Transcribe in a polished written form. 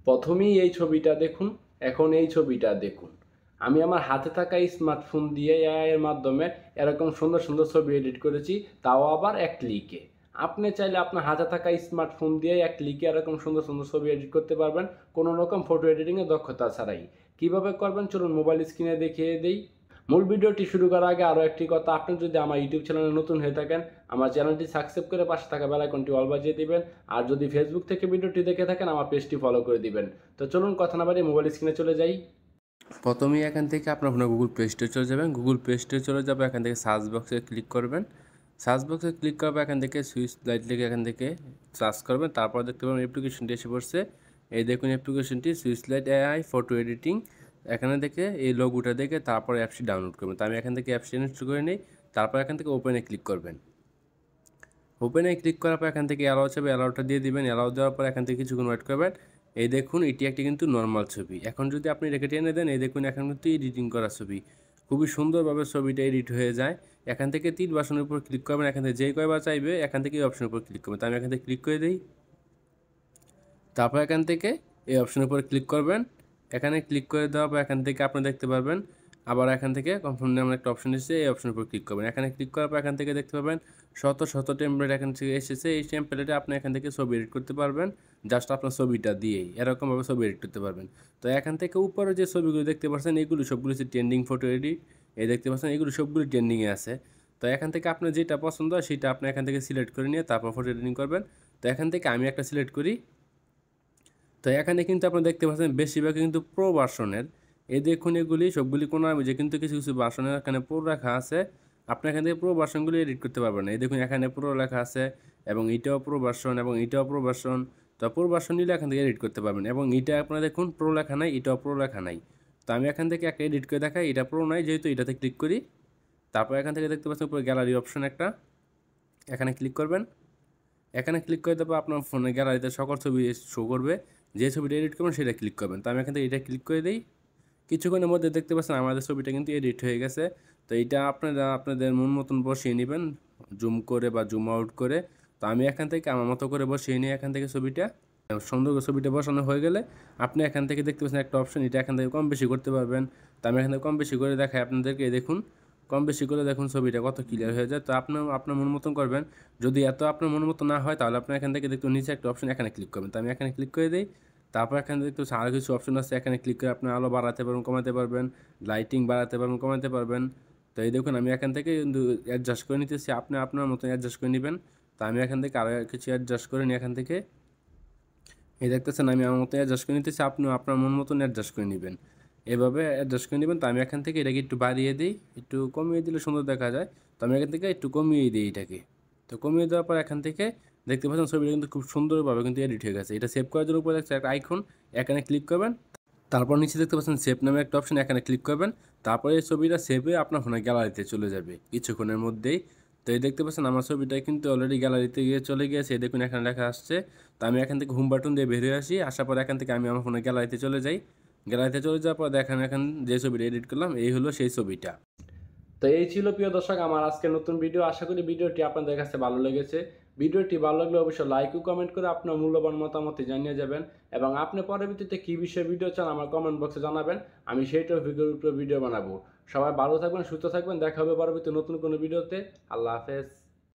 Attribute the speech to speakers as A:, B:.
A: প্রথমেই এই ছবিটা দেখুন, এখন এই ছবিটা দেখুন। আমি আমার হাতে থাকা স্মার্টফোন দিয়ে এআই এর মাধ্যমে এরকম সুন্দর সুন্দর ছবি এডিট করেছি, তাও আবার এক ক্লিকে। আপনি চাইলে আপনার হাতে থাকা স্মার্টফোন দিয়ে এক ক্লিকে এরকম সুন্দর সুন্দর ছবি এডিট করতে পারবেন, কোনো রকম ফটো এডিটিংয়ের দক্ষতা ছাড়াই। কিভাবে করবেন চলুন মোবাইল স্ক্রিনে দেখিয়ে দিই। মূল ভিডিওটি শুরু করার আগে আরও একটি কথা, আপনি যদি আমার ইউটিউব চ্যানেলে নতুন হয়ে থাকেন, আমার চ্যানেলটি সাবস্ক্রাইব করে পাশে থাকা বেল আইকনটি অল বাজিয়ে দিবেন। আর যদি ফেসবুক থেকে ভিডিওটি দেখে থাকেন, আমার পেজটি ফলো করে দিবেন। তো চলুন কথা না বাড়িয়ে মোবাইল স্ক্রিনে চলে যাই।
B: প্রথমেই এখান থেকে আপনার ফোনে গুগল প্লে স্টোরে চলে যাবেন। গুগল প্লে স্টোরে চলে যাবে, এখান থেকে সার্চ বক্সে ক্লিক করবেন। সার্চ বক্সে ক্লিক করবে, এখান থেকে সুইচ লাইট লিখে এখান থেকে সার্চ করবেন। তারপর দেখতে পাবেন অ্যাপ্লিকেশনটি এসে পড়ছে। এই দেখুন অ্যাপ্লিকেশনটি switch light AI photo editing. এখানে দেখে এই লোগোটা দেখে তারপর অ্যাপসটি ডাউনলোড করবেন। তো আমি এখান থেকে অ্যাপসটি ইনস্টল করে নিই। তারপর এখান থেকে ওপেনে ক্লিক করবেন। ওপেনে ক্লিক করার পর এখান থেকে অ্যালাউ চাবে, অ্যালাউটা দিয়ে দিবেন। অ্যালাউ দেওয়ার পর এখান থেকে কিছুক্ষণ ওয়েট করবেন। এই দেখুন এটি একটি কিন্তু নর্মাল ছবি। এখন যদি আপনি রেখে টেনে দেন, এই দেখুন এখন কিন্তু এডিটিং করা ছবি। খুবই সুন্দরভাবে ছবিটা এডিট হয়ে যায়। এখান থেকে 3 বাটনের উপর ক্লিক করবেন। এখান থেকে যেই কয়বার চাইবে এখান থেকে এই অপশনের উপর ক্লিক করবেন। তো আমি এখান থেকে ক্লিক করে দিই। তারপর এখান থেকে এই অপশনের উপর ক্লিক করবেন। এখানে ক্লিক করে দেওয়ার পর এখান থেকে আপনি দেখতে পারবেন আবার এখান থেকে কনফার্ম নামের একটা অপশন এসেছে, এই অপশনের উপর ক্লিক করবেন। এখানে ক্লিক করার পর এখান থেকে দেখতে পাবেন শত শত টেমপ্লেট এখান থেকে এসেছে। এই টেমপ্লেটে আপনি এখান থেকে ছবি এডিট করতে পারবেন, জাস্ট আপনার ছবিটা দিয়েই এরকমভাবে ছবি এডিট করতে পারবেন। তো এখান থেকে উপরে যে ছবিগুলো দেখতে পাচ্ছেন এগুলো সবগুলো হচ্ছে ট্রেন্ডিং ফটো এডিট। এই দেখতে পাচ্ছেন এগুলো সবগুলো ট্রেন্ডিংয়ে আছে। তো এখান থেকে আপনার যেটা পছন্দ হয় সেটা আপনি এখান থেকে সিলেক্ট করে নিয়ে তারপর ফটো এডিটিং করবেন। তো এখান থেকে আমি একটা সিলেক্ট করি। তো এখানে কিন্তু আপনারা দেখতে পাচ্ছেন বেশিরভাগ কিন্তু প্রো ভার্সনের। এই দেখুন এগুলি সবগুলি কোনো যে কিন্তু কিছু কিছু ভার্সনের এখানে প্রো লেখা আছে। আপনি এখান থেকে প্রো ভার্সনগুলি এডিট করতে পারবেন না। এই দেখুন এখানে প্রো লেখা আছে এবং এটাও প্রো ভার্সন এবং এটাও প্রো ভার্সন। তো প্রো ভার্সন নিলে এখান থেকে এডিট করতে পারবেন এবং এটা আপনারা দেখুন প্রো লেখা নাই, এটাও প্রো লেখা নাই। তো আমি এখান থেকে একটা এডিট করে দেখাই, এটা প্রো নাই যেহেতু এটাতে ক্লিক করি। তারপর এখান থেকে দেখতে পাচ্ছেন উপরে গ্যালারি অপশন একটা, এখানে ক্লিক করবেন। এখানে ক্লিক করে দেবো আপনার ফোনের গ্যালারিতে সকল ছবি শো করবে। যে ছবিটা এডিট করবেন সেটা ক্লিক করবেন। তো আমি এখান থেকে এটা ক্লিক করে দিই। কিছুক্ষণের মধ্যে দেখতে পাচ্ছেন আমাদের ছবিটা কিন্তু এডিট হয়ে গেছে। তো এইটা আপনারা আপনাদের মন মতন বসিয়ে নেবেন, জুম করে বা জুম আউট করে। তো আমি এখান থেকে আমার মতো করে বসিয়ে নিই এখান থেকে ছবিটা। সুন্দর করে ছবিটা বসানো হয়ে গেলে আপনি এখান থেকে দেখতে পাচ্ছেন একটা অপশন, এটা এখান থেকে কম বেশি করতে পারবেন। তো আমি এখান থেকে কম বেশি করে দেখাই আপনাদেরকে। দেখুন কম বেশি করে দেখুন ছবিটা কত ক্লিয়ার হয়ে যায়। তো আপনার আপনার মন মতন করবেন। যদি এত আপনার মন মতো না হয় তাহলে আপনি এখান থেকে দেখুন নিচে একটা অপশন, এখানে ক্লিক করবেন। তো আমি এখানে ক্লিক করে দিই। তারপর এখানে দেখতে আরও কিছু অপশন আছে, এখানে ক্লিক করে আপনি আলো বাড়াতে পারবেন, কমাতে পারবেন, লাইটিং বাড়াতে পারবেন, কমাতে পারবেন। তো এই দেখুন আমি এখান থেকে কিন্তু অ্যাডজাস্ট করে নিতেছি, আপনি আপনার মতন অ্যাডজাস্ট করে নেবেন। তো আমি এখান থেকে আরও কিছু অ্যাডজাস্ট করে নিই এখান থেকে। এই দেখতেছেন আমি আমার মতো অ্যাডজাস্ট করে নিতেছি, আপনিও আপনার মন মতন অ্যাডজাস্ট করে নেবেন, এভাবে অ্যাডজাস্ট করে নেবেন। তো আমি এখান থেকে এটাকে একটু বাড়িয়ে দিই, একটু কমিয়ে দিলে সুন্দর দেখা যায়। তো আমি এখান থেকে একটু কমিয়ে দিই এটাকে। তো কমিয়ে দেওয়ার পর এখান থেকে দেখতে পাচ্ছেন ছবিটা কিন্তু খুব সুন্দরভাবে কিন্তু এডিট হয়ে গেছে। এটা সেভ করার জন্য উপরে দেখছে একটা আইকন, এখানে ক্লিক করবেন। তারপর নিচে দেখতে পাচ্ছেন সেভ নামে একটা অপশন, এখানে ক্লিক করবেন। তারপরে এই ছবিটা সেভ হয়ে আপনার ফোনের গ্যালারিতে চলে যাবে কিছুক্ষণের মধ্যেই। তো এই দেখতে পাচ্ছেন আমার ছবিটা কিন্তু অলরেডি গ্যালারিতে গিয়ে চলে গিয়েছে। দেখুন এখানে লেখা আসছে। তো আমি এখান থেকে হোম বাটন দিয়ে বেরিয়ে আসি, আসার পর এখান থেকে আমি আমার ফোনের গ্যালারিতে চলে যাই। গ্যালারিতে চলে যাওয়ার পর দেখেন এখন যে ছবিটা এডিট করলাম এই হলো সেই ছবিটা।
A: তো এই ছিল প্রিয় দর্শক আমার আজকের নতুন ভিডিও। আশা করি ভিডিওটি আপনাদের কাছে ভালো লেগেছে। ভিডিওটি ভালো লাগলে অবশ্যই লাইক ও কমেন্ট করে আপনার মূল্যবান মতামত জানিয়ে যাবেন এবং আপনি পরবর্তীতে কী বিষয়ে ভিডিও চান আমার কমেন্ট বক্সে জানাবেন, আমি সেই টপিকের উপরে ভিডিও বানাবো। সবাই ভালো থাকবেন, সুস্থ থাকবেন, দেখা হবে পরবর্তী নতুন কোনো ভিডিওতে। আল্লাহ হাফেজ।